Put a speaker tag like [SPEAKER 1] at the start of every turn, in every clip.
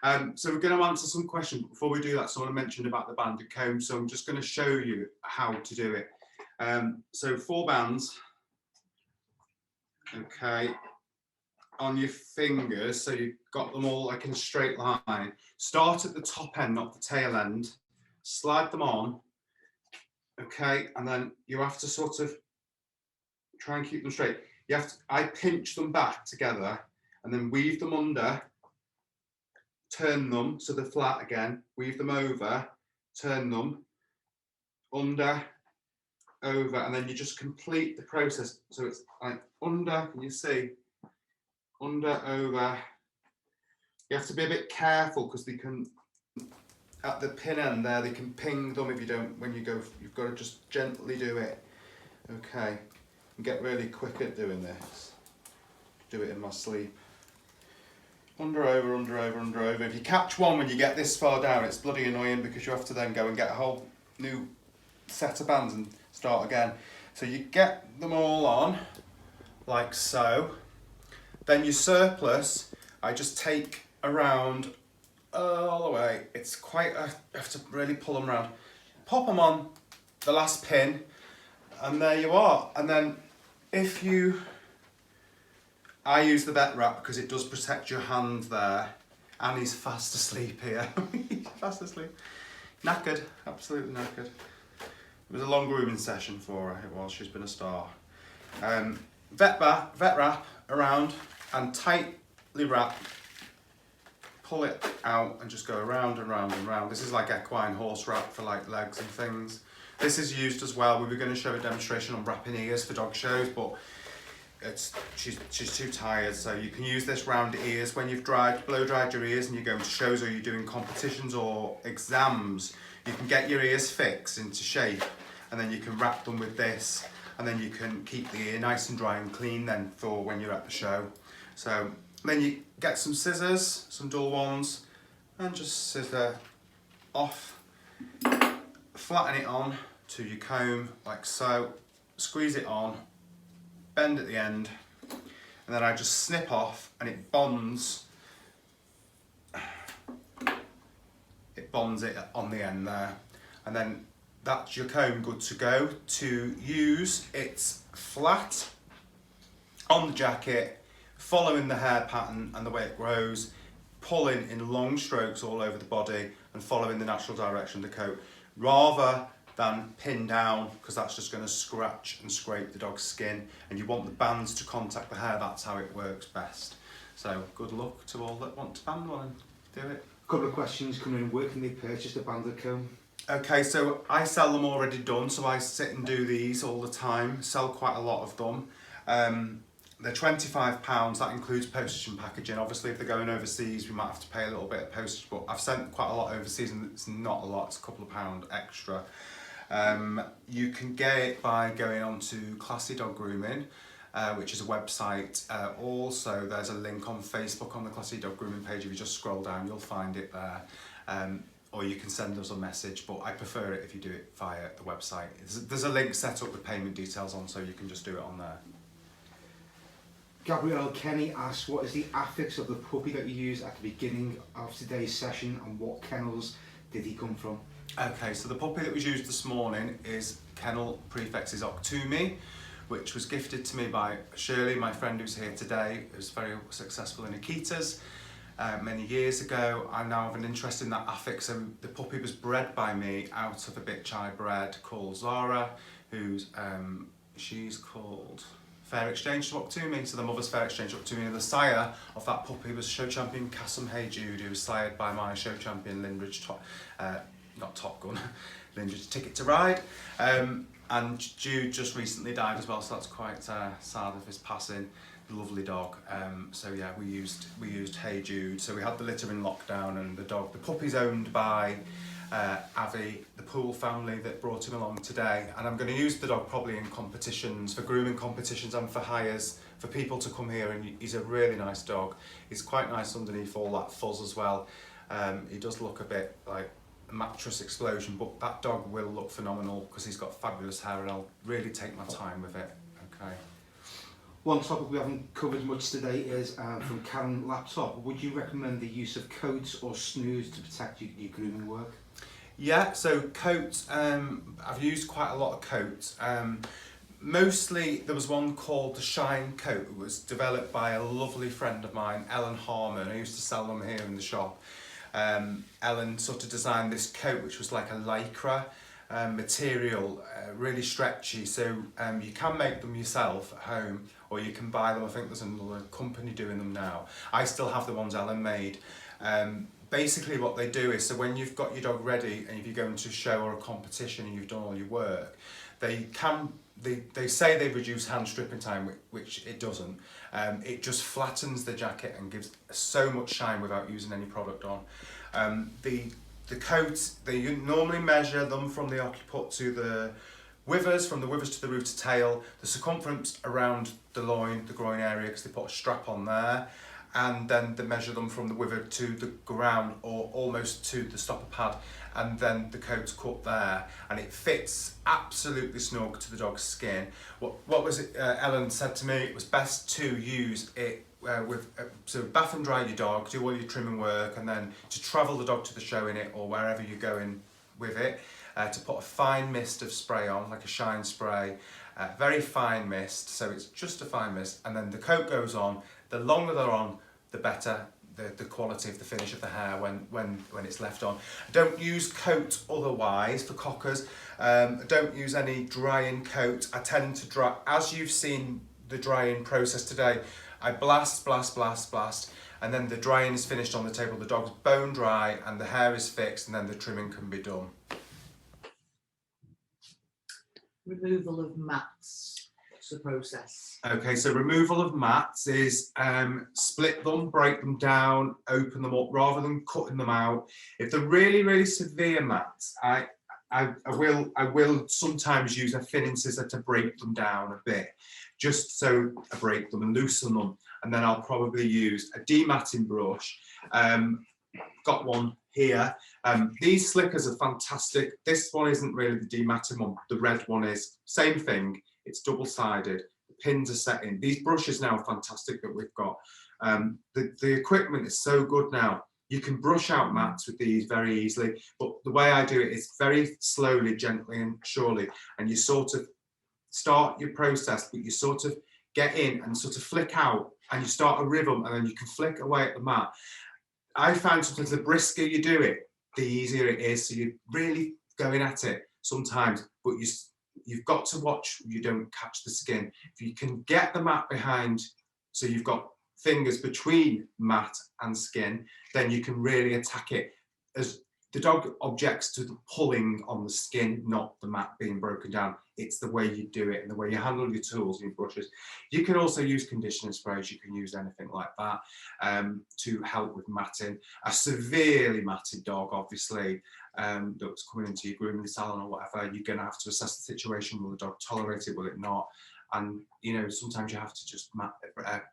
[SPEAKER 1] So we're going to answer some questions. Before we do that, someone mentioned about the banded comb, so I'm just going to show you how to do it. So 4 bands, okay, on your fingers, so you've got them all like in a straight line. Start at the top end, not the tail end. Slide them on, okay, and then you have to sort of try and keep them straight. You have to, I pinch them back together and then weave them under, turn them so they're flat again, weave them over, turn them under, over, and then you just complete the process. So it's like under, can you see? Under, over. You have to be a bit careful because they can, at the pin end there, they can ping them if you don't, when you go, you've got to just gently do it. Okay, and get really quick at doing this. Do it in my sleep. Under, over, under, over, under, over. If you catch one when you get this far down, it's bloody annoying because you have to then go and get a whole new set of bands and start again. So you get them all on, like so. Then your surplus, I just take around all the way. It's quite, I have to really pull them around. Pop them on the last pin, and there you are. And then if you, I use the vet wrap because it does protect your hand there. Annie's fast asleep here. Fast asleep. Knackered, absolutely knackered. It was a long grooming session for her, it was, she's been a star. Vet wrap around and tightly wrap, pull it out and just go around and round and round. This is like equine horse wrap for like legs and things. This is used as well. We were going to show a demonstration on wrapping ears for dog shows, but she's too tired, so you can use this round ears when you've blow dried your ears and you're going to shows or you're doing competitions or exams. You can get your ears fixed into shape and then you can wrap them with this, and then you can keep the ear nice and dry and clean then for when you're at the show. So then you get some scissors, some dull ones, and just scissor off, flatten it on to your comb like so, squeeze it on, bend at the end, and then I just snip off and it bonds it on the end there, and then that's your comb good to go to use. It's flat on the jacket, following the hair pattern and the way it grows, pulling in long strokes all over the body and following the natural direction of the coat, rather than pin down, because that's just going to scratch and scrape the dog's skin, and you want the bands to contact the hair. That's how it works best. So good luck to all that want to band one and do it.
[SPEAKER 2] A couple of questions coming in. Where can they purchase the banded comb?
[SPEAKER 1] Okay, so I sell them already done, so I sit and do these all the time, sell quite a lot of them. They're £25, that includes postage and packaging. Obviously if they're going overseas we might have to pay a little bit of postage, but I've sent quite a lot overseas and it's not a lot, it's a couple of pound extra. You can get it by going on to Classy Dog Grooming, which is a website. Also there's a link on Facebook on the Classy Dog Grooming page. If you just scroll down you'll find it there. Or you can send us a message, but I prefer it if you do it via the website. There's a link set up with payment details on, so you can just do it on there.
[SPEAKER 2] Gabrielle Kenny asks, what is the affix of the puppy that you used at the beginning of today's session, and what kennels did he come from?
[SPEAKER 1] Okay, so the puppy that was used this morning is kennel prefix is Octumi, which was gifted to me by Shirley, my friend who's here today, who's very successful in Akitas. Many years ago. I now have an interest in that affix, and the puppy was bred by me out of a bitch I bred called Zara, who's she's called Fair Exchange to Octumi, so the mother's Fair Exchange to Octumi, and the sire of that puppy was show champion Kassam Hey Jude, who was sired by my show champion Lindridge, not Top Gun, Lindridge Ticket to Ride, and Jude just recently died as well, so that's quite sad of his passing. Lovely dog. So yeah, we used Hey Jude. So we had the litter in lockdown, and the puppy's owned by Avi, the Poole family that brought him along today. And I'm going to use the dog probably in competitions, for grooming competitions and for hires, for people to come here. And he's a really nice dog. He's quite nice underneath all that fuzz as well. He does look a bit like a mattress explosion, but that dog will look phenomenal because he's got fabulous hair, and I'll really take my time with it. Okay.
[SPEAKER 2] One topic we haven't covered much today is from Karen Laptop. Would you recommend the use of coats or snooze to protect your grooming work?
[SPEAKER 1] Yeah, so coats, I've used quite a lot of coats. Mostly there was one called the Shine Coat. It was developed by a lovely friend of mine, Ellen Harmon. I used to sell them here in the shop. Ellen sort of designed this coat which was like a lycra material, really stretchy, so you can make them yourself at home or you can buy them. I think there's another company doing them now. I still have the ones Ellen made. Basically what they do is, so when you've got your dog ready and if you go into a show or a competition and you've done all your work, they say they reduce hand stripping time, which it doesn't. It just flattens the jacket and gives so much shine without using any product on. The coats, they normally measure them from the occiput to the withers, from the withers to the root of tail, the circumference around the loin, the groin area, because they put a strap on there, and then they measure them from the wither to the ground or almost to the stopper pad, and then the coat's cut there, and it fits absolutely snug to the dog's skin. What was it Ellen said to me, it was best to use it so bath and dry your dog, do all your trimming work, and then to travel the dog to the show in it or wherever you're going with it, to put a fine mist of spray on, like a Shine spray, very fine mist, so it's just a fine mist, and then the coat goes on. The longer they're on, the better the quality of the finish of the hair when it's left on. I don't use coat otherwise for cockers. I don't use any drying coat. I tend to dry, as you've seen the drying process today, I blast, and then the drying is finished on the table. The dog's bone dry and the hair is fixed, and then the trimming can be done.
[SPEAKER 3] Removal of mats. What's the process?
[SPEAKER 1] Okay, so removal of mats is split them, break them down, open them up rather than cutting them out. If they're really, really severe mats, I will sometimes use a thinning scissor to break them down a bit, just so I break them and loosen them, and then I'll probably use a dematting brush. Got one here. These slickers are fantastic. This one isn't really the dematting one. The red one is. Same thing. It's double-sided. The pins are set in. These brushes now are fantastic that we've got. The equipment is so good now. You can brush out mats with these very easily, but the way I do it is very slowly, gently and surely, and you sort of start your process, but you sort of get in and sort of flick out, and you start a rhythm, and then you can flick away at the mat. I find sometimes the brisker you do it, the easier it is. So you're really going at it sometimes, but you've got to watch you don't catch the skin. If you can get the mat behind, so you've got fingers between mat and skin, then you can really attack it. As the dog objects to the pulling on the skin, not the mat being broken down. It's the way you do it and the way you handle your tools and your brushes. You can also use conditioner sprays. You can use anything like that to help with matting. A severely matted dog, obviously, that's coming into your grooming salon or whatever, you're going to have to assess the situation. Will the dog tolerate it? Will it not? And you know, sometimes you have to just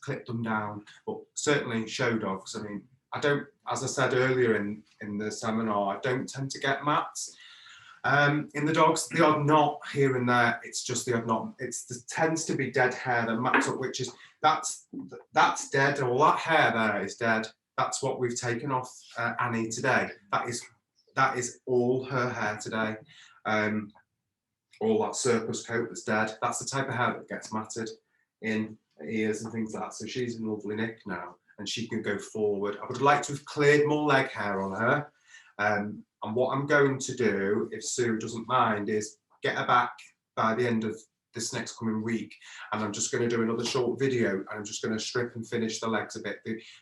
[SPEAKER 1] clip them down. But certainly show dogs, I mean, I don't, as I said earlier in the seminar, I don't tend to get mats. In the dogs, the odd knot here and there, it's just the odd knot. There tends to be dead hair that mats up, which is, that's dead. All that hair there is dead. That's what we've taken off Annie today. That is all her hair today. All that surplus coat that's dead. That's the type of hair that gets matted in ears and things like that. So she's in lovely nick now, and she can go forward. I would like to have cleared more leg hair on her. And what I'm going to do, if Sue doesn't mind, is get her back by the end of this next coming week. And I'm just going to do another short video, and I'm just going to strip and finish the legs a bit.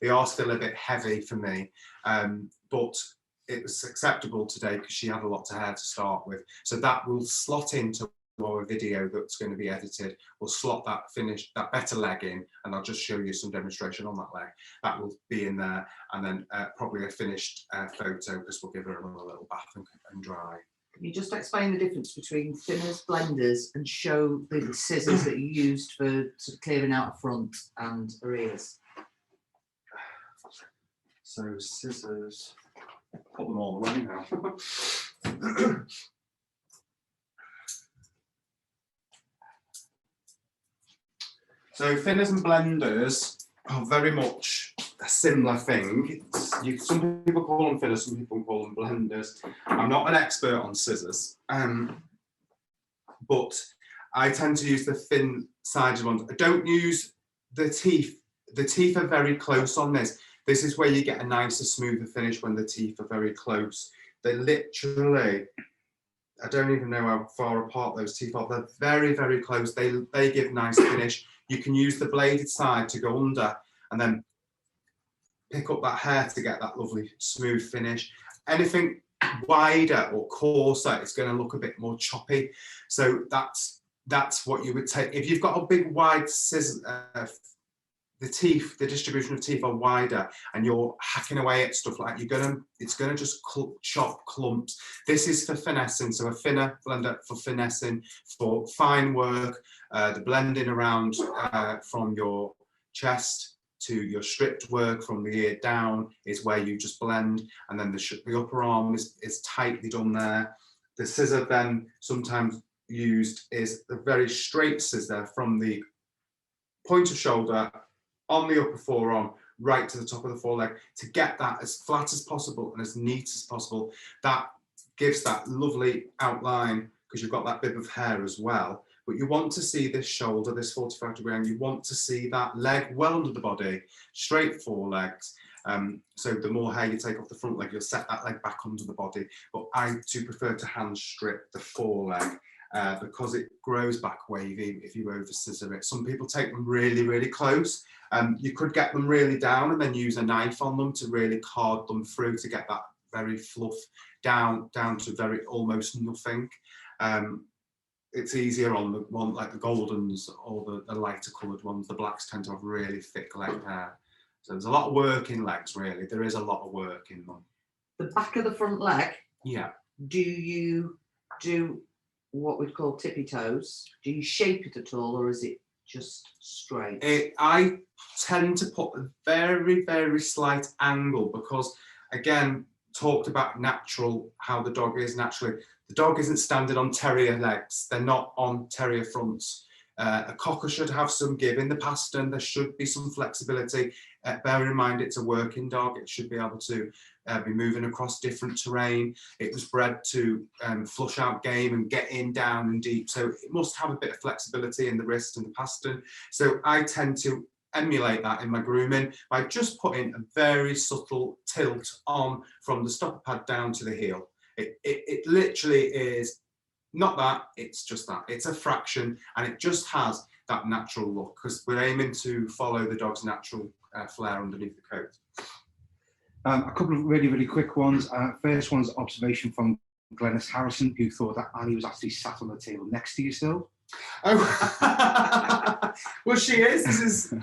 [SPEAKER 1] They are still a bit heavy for me, but it was acceptable today because she had a lot of hair to start with. So that will slot into our video that's going to be edited. We'll slot that better leg in, and I'll just show you some demonstration on that leg. That will be in there, and then probably a finished photo, because we'll give her another little bath and dry.
[SPEAKER 3] Can you just explain the difference between thinners, blenders, and show the scissors that you used for sort of clearing out a front and her ears?
[SPEAKER 1] So scissors, put them all away now. So thinners and blenders are very much a similar thing. Some people call them thinners, some people call them blenders. I'm not an expert on scissors, but I tend to use the thin-sided ones. I don't use the teeth. The teeth are very close on this. This is where you get a nicer, smoother finish when the teeth are very close. They literally, I don't even know how far apart those teeth are. They're very, very close. They give nice finish. You can use the bladed side to go under and then pick up that hair to get that lovely smooth finish. Anything wider or coarser, it's going to look a bit more choppy. So that's what you would take. If you've got a big wide scissors, the distribution of teeth are wider, and you're hacking away at stuff like that, it's gonna just chop clumps. This is for finessing, so a thinner blender for finessing, for fine work, the blending around from your chest to your stripped work from the ear down is where you just blend, and then the upper arm is tightly done there. The scissor then sometimes used is a very straight scissor from the point of shoulder on the upper forearm right to the top of the foreleg to get that as flat as possible and as neat as possible. That gives that lovely outline because you've got that bit of hair as well. But you want to see this shoulder, this 45-degree angle, you want to see that leg well under the body, straight forelegs. So the more hair you take off the front leg, you'll set that leg back under the body. But I do prefer to hand strip the foreleg because it grows back wavy if you over scissor it. Some people take them really, really close. You could get them really down and then use a knife on them to really card them through to get that very fluff down to very almost nothing. It's easier on the one like the goldens or the lighter coloured ones. The blacks tend to have really thick leg hair. So there's a lot of work in legs, really. There is a lot of work in them.
[SPEAKER 3] The back of the front leg?
[SPEAKER 1] Yeah.
[SPEAKER 3] Do you do what we'd call tippy toes? Do you shape it at all, or is it just straight?
[SPEAKER 1] I tend to put a very, very slight angle because, again, talked about natural, how the dog is naturally. The dog isn't standing on terrier legs. They're not on terrier fronts. A cocker should have some give in the pastern. There should be some flexibility. Bear in mind, it's a working dog. It should be able to be moving across different terrain. It was bred to flush out game and get in, down and deep. So it must have a bit of flexibility in the wrist and the pastern. So I tend to emulate that in my grooming by just putting a very subtle tilt on from the stopper pad down to the heel. It literally is not that, it's just that. It's a fraction and it just has that natural look because we're aiming to follow the dog's natural flair underneath the coat.
[SPEAKER 2] A couple of really, really quick ones. First one's observation from Glennis Harrison, who thought that Annie was actually sat on the table next to you still.
[SPEAKER 1] Oh, well, she is. This is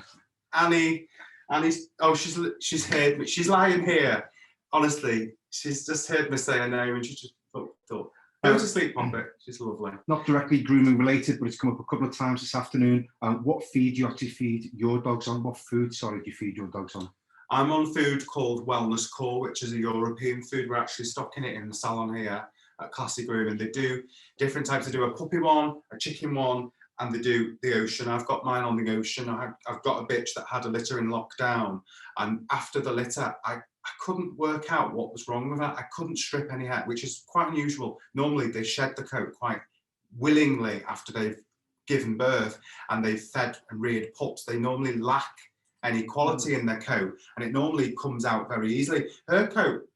[SPEAKER 1] Annie. Annie's. Oh, she's heard me. She's lying here. Honestly, she's just heard me say her name, and she just thought, go to sleep, Poppet. She's lovely.
[SPEAKER 2] Not directly grooming related, but it's come up a couple of times this afternoon. What feed do you actually feed your dogs on? What food, sorry, do you feed your dogs on?
[SPEAKER 1] I'm on food called Wellness Core, which is a European food. We're actually stocking it in the salon here at Classic Grooming. They do different types. They do a puppy one, a chicken one, and they do the ocean. I've got mine on the ocean. I've got a bitch that had a litter in lockdown, and after the litter, I couldn't work out what was wrong with her. I couldn't strip any hair, which is quite unusual. Normally, they shed the coat quite willingly after they've given birth and they've fed and reared pups. They normally lack any quality in their coat, and it normally comes out very easily. Her coat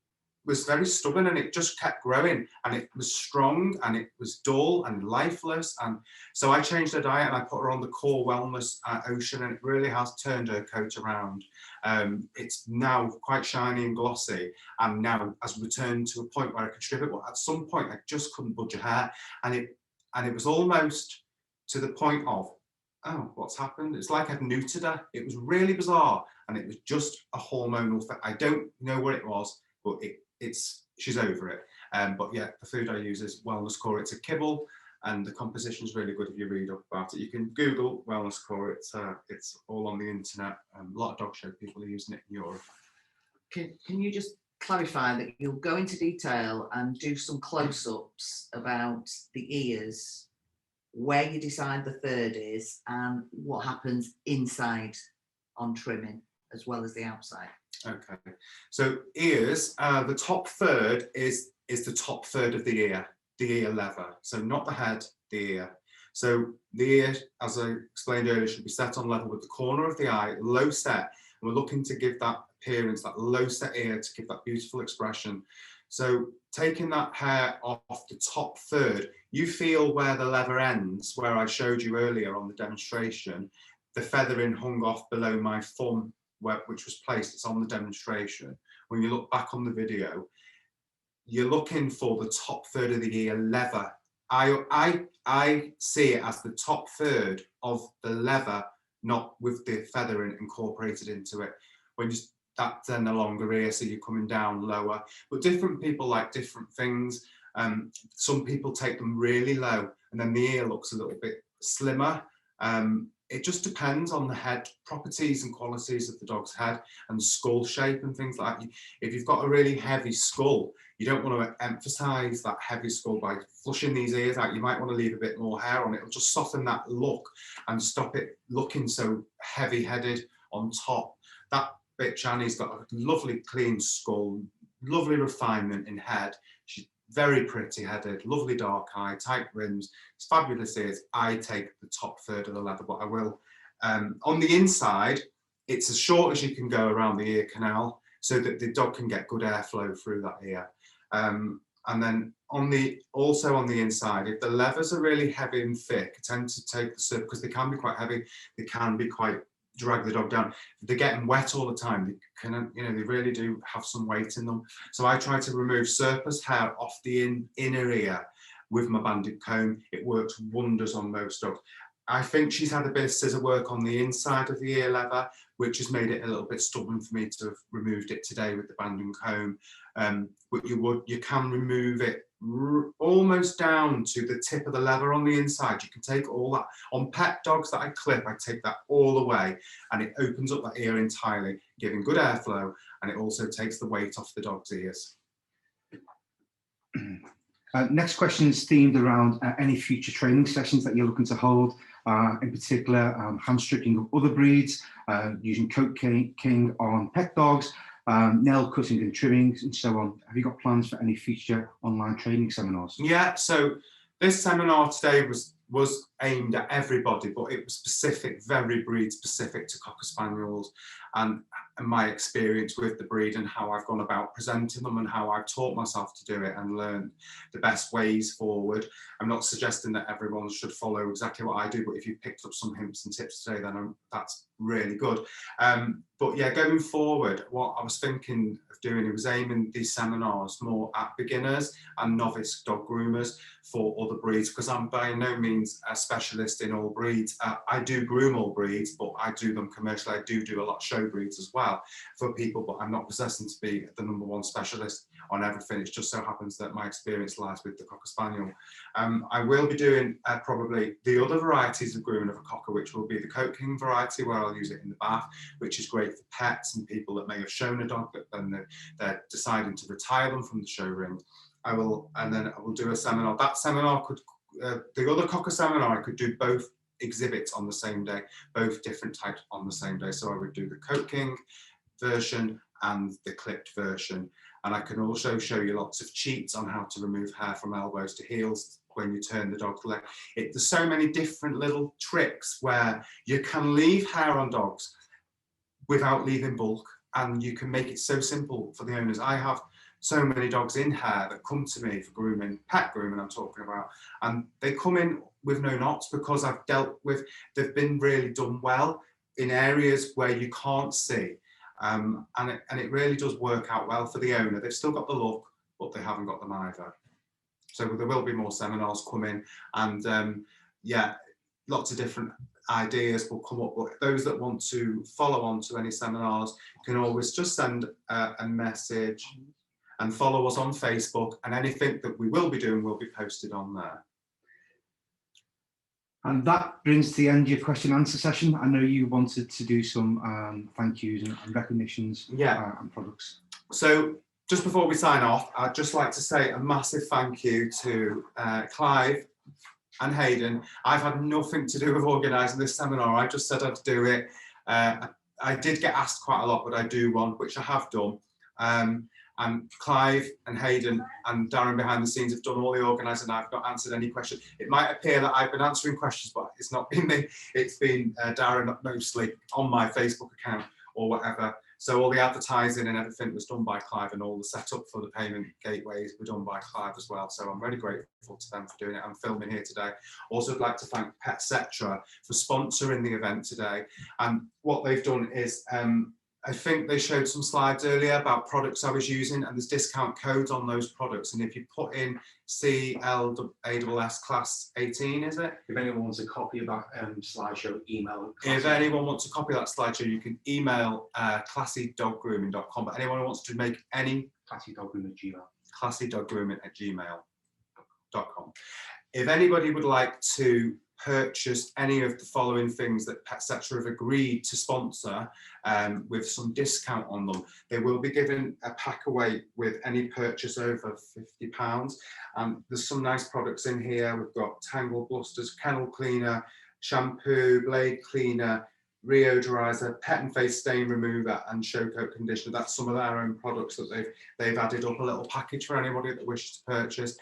[SPEAKER 1] was very stubborn and it just kept growing, and it was strong and it was dull and lifeless. And so I changed her diet and I put her on the Core Wellness Ocean, and it really has turned her coat around. It's now quite shiny and glossy, and now has returned to a point where I could strip it, but at some point I just couldn't budge her hair, and it was almost to the point of, oh, what's happened? It's like I'd neutered her. It was really bizarre, and it was just a hormonal thing. I don't know what it was, but she's over it. But yeah, the food I use is Wellness Core. It's a kibble, and the composition is really good if you read up about it. You can Google Wellness Core. It's all on the internet. A lot of dog show people are using it in Europe.
[SPEAKER 3] Can you just clarify that you'll go into detail and do some close-ups about the ears where you decide the third is, and what happens inside on trimming as well as the outside.
[SPEAKER 1] Okay, so ears, the top third is the top third of the ear lever. So not the head, the ear. So the ear, as I explained earlier, should be set on level with the corner of the eye, low set. And we're looking to give that appearance, that low set ear, to give that beautiful expression. So taking that hair off the top third, you feel where the lever ends, where I showed you earlier on the demonstration, the feathering hung off below my thumb, which was placed, it's on the demonstration. When you look back on the video, you're looking for the top third of the ear lever. I see it as the top third of the lever, not with the feathering incorporated into it. When you, that's then the longer ear, so you're coming down lower. But different people like different things. Some people take them really low, and then the ear looks a little bit slimmer. It just depends on the head properties and qualities of the dog's head and skull shape and things like that. If you've got a really heavy skull, you don't want to emphasize that heavy skull by flushing these ears out. You might want to leave a bit more hair on it. It'll just soften that look and stop it looking so heavy-headed on top. That bit Chani's got a lovely clean skull, lovely refinement in head. She's very pretty headed, lovely dark eye, tight rims, it's fabulous ears. I take the top third of the leather, but I will. On the inside, it's as short as you can go around the ear canal so that the dog can get good airflow through that ear. And then also on the inside, if the levers are really heavy and thick, I tend to take the surf, because they can be quite heavy, they can be quite drag the dog down. If they're getting wet all the time, they can, you know, they really do have some weight in them. So I try to remove surplus hair off the inner ear with my banded comb. It works wonders on most dogs. I think she's had a bit of scissor work on the inside of the ear lever, which has made it a little bit stubborn for me to have removed it today with the banding comb. But you can remove it almost down to the tip of the lever on the inside. You can take all that. On pet dogs that I clip, I take that all away, and it opens up that ear entirely, giving good airflow, and it also takes the weight off the dog's ears.
[SPEAKER 2] Next question is themed around any future training sessions that you're looking to hold, in particular hand stripping of other breeds, using coat king on pet dogs, nail cutting and trimming, and so on. Have you got plans for any future online training seminars?
[SPEAKER 1] Yeah, so this seminar today was aimed at everybody, but it was specific, very breed specific to Cocker Spaniels, and my experience with the breed and how I've gone about presenting them and how I've taught myself to do it and learned the best ways forward. I'm not suggesting that everyone should follow exactly what I do, but if you picked up some hints and tips today, then that's really good. But yeah, going forward, what I was thinking of doing was aiming these seminars more at beginners and novice dog groomers for other breeds, because I'm by no means a specialist in all breeds. I do groom all breeds, but I do them commercially. I do a lot of show breeds as well for people, but I'm not possessing to be the #1 specialist on everything. It just so happens that my experience lies with the Cocker Spaniel. I will be doing probably the other varieties of grooming of a Cocker, which will be the Coat King variety, where I'll use it in the bath, which is great for pets and people that may have shown a dog but then they're deciding to retire them from the show ring. And then I will do a seminar. That seminar could, the other Cocker seminar, I could do both exhibits on the same day, both different types on the same day. So I would do the Coat King version and the clipped version. And I can also show you lots of cheats on how to remove hair from elbows to heels when you turn the dog's leg. There's so many different little tricks where you can leave hair on dogs without leaving bulk, and you can make it so simple for the owners. I have so many dogs in hair that come to me for grooming, pet grooming I'm talking about, and they come in with no knots because I've dealt with, they've been really done well in areas where you can't see. And it really does work out well for the owner. They've still got the look, but they haven't got the either. So there will be more seminars coming, and yeah, lots of different ideas will come up. But those that want to follow on to any seminars can always just send a message and follow us on Facebook, and anything that we will be doing will be posted on there.
[SPEAKER 2] And that brings to the end of your question and answer session. I know you wanted to do some thank yous and recognitions,
[SPEAKER 1] yeah,
[SPEAKER 2] and products.
[SPEAKER 1] So just before we sign off, I'd just like to say a massive thank you to Clive and Hayden. I've had nothing to do with organising this seminar. I just said I'd do it. I did get asked quite a lot, but I do one, which I have done. And Clive and Hayden and Darren behind the scenes have done all the organising. I've not answered any questions. It might appear that I've been answering questions, but it's not been me. It's been Darren mostly on my Facebook account or whatever. So all the advertising and everything was done by Clive, and all the setup for the payment gateways were done by Clive as well. So I'm really grateful to them for doing it. I'm filming here today. Also, I'd like to thank Petcetera for sponsoring the event today. And what they've done is, I think they showed some slides earlier about products I was using, and there's discount codes on those products. And if you put in CLASS class 18, is it?
[SPEAKER 2] If anyone wants a copy of that slideshow, email.
[SPEAKER 1] If anyone wants a copy of that slideshow, you can email classydoggrooming.com. But anyone who wants to make any classydoggrooming@gmail.com. If anybody would like to purchase any of the following things that Petcetera have agreed to sponsor with some discount on them, they will be given a pack away with any purchase over £50. There's some nice products in here. We've got Tangle Blusters, Kennel Cleaner, Shampoo, Blade Cleaner, Reodorizer, Pet and Face Stain Remover, and Show Coat Conditioner. That's some of their own products that they've added up, a little package for anybody that wishes to purchase.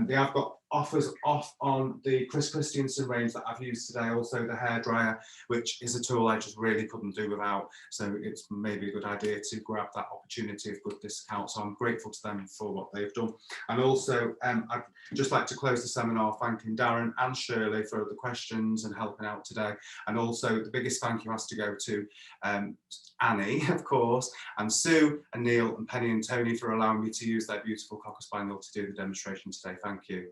[SPEAKER 1] They have got offers off on the Chris Christiansen range that I've used today, also the hairdryer, which is a tool I just really couldn't do without. So it's maybe a good idea to grab that opportunity of good discount. So I'm grateful to them for what they've done. And also, I'd just like to close the seminar thanking Darren and Shirley for the questions and helping out today. And also the biggest thank you has to go to Annie, of course, and Sue and Neil and Penny and Tony for allowing me to use their beautiful Cocker Spaniel to do the demonstration today. Thank you.